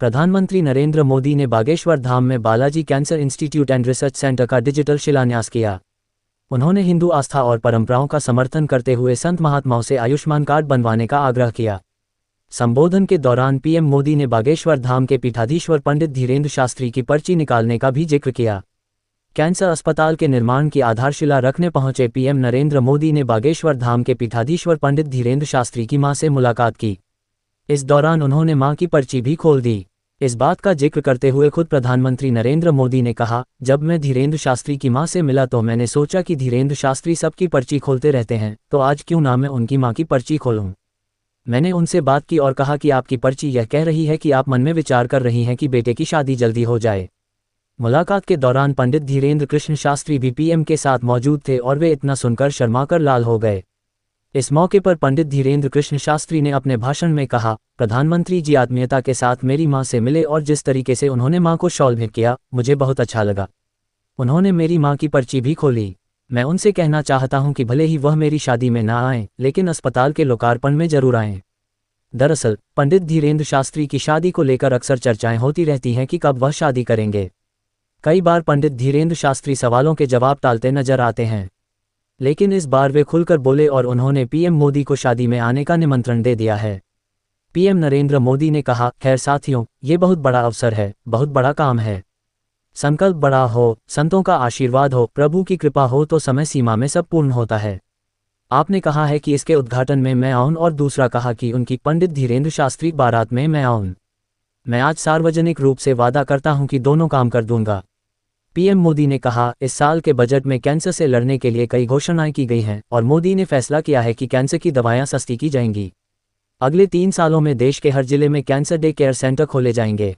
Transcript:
प्रधानमंत्री नरेंद्र मोदी ने बागेश्वर धाम में Balaji cancer institute and research centre का डिजिटल शिलान्यास किया। उन्होंने हिंदू आस्था और परंपराओं का समर्थन करते हुए संत महात्माओं से आयुष्मान कार्ड बनवाने का आग्रह किया। संबोधन के दौरान पीएम मोदी ने बागेश्वर धाम के पीठाधीश्वर पंडित धीरेंद्र शास्त्री की पर्ची निकालने का भी जिक्र किया। कैंसर अस्पताल के निर्माण की आधारशिला रखने पहुंचे पीएम नरेंद्र मोदी ने बागेश्वर धाम के पीठाधीश्वर पंडित धीरेंद्र शास्त्री की मां से मुलाकात की। इस दौरान उन्होंने मां की पर्ची भी खोल दी। इस बात का जिक्र करते हुए खुद प्रधानमंत्री नरेंद्र मोदी ने कहा, जब मैं धीरेंद्र शास्त्री की मां से मिला तो मैंने सोचा कि धीरेंद्र शास्त्री सबकी पर्ची खोलते रहते हैं, तो आज क्यों ना मैं उनकी मां की पर्ची खोलूं। मैंने उनसे बात की और कहा कि आपकी पर्ची यह कह रही है कि आप मन में विचार कर रही हैं कि बेटे की शादी जल्दी हो जाए। मुलाकात के दौरान पंडित धीरेंद्र कृष्ण शास्त्री भी पीएम के साथ मौजूद थे और वे इतना सुनकर शर्माकर लाल हो गए। इस मौके पर पंडित धीरेंद्र कृष्ण शास्त्री ने अपने भाषण में कहा, प्रधानमंत्री जी आत्मीयता के साथ मेरी मां से मिले और जिस तरीके से उन्होंने मां को शॉल भेंट किया, मुझे बहुत अच्छा लगा। उन्होंने मेरी मां की पर्ची भी खोली। मैं उनसे कहना चाहता हूं कि भले ही वह मेरी शादी में ना आए, लेकिन अस्पताल के लोकार्पण में जरूर आएं। दरअसल पंडित धीरेंद्र शास्त्री की शादी को लेकर अक्सर चर्चाएं होती रहती हैं कि कब वह शादी करेंगे। कई बार पंडित धीरेंद्र शास्त्री सवालों के जवाब टालते नजर आते हैं, लेकिन इस बार वे खुलकर बोले और उन्होंने पीएम मोदी को शादी में आने का निमंत्रण दे दिया है। पीएम नरेंद्र मोदी ने कहा, खैर साथियों, ये बहुत बड़ा अवसर है, बहुत बड़ा काम है। संकल्प बड़ा हो, संतों का आशीर्वाद हो, प्रभु की कृपा हो तो समय सीमा में सब पूर्ण होता है। आपने कहा है कि इसके उद्घाटन में मैं आऊं और दूसरा कहा कि उनकी पंडित धीरेंद्र शास्त्री बारात में मैं आऊं। मैं आज सार्वजनिक रूप से वादा करता हूं कि दोनों काम कर दूंगा। पीएम मोदी ने कहा, इस साल के बजट में कैंसर से लड़ने के लिए कई घोषणाएं की गई हैं और मोदी ने फैसला किया है कि कैंसर की दवाएं सस्ती की जाएंगी। अगले 3 सालों में देश के हर जिले में कैंसर डे केयर सेंटर खोले जाएंगे।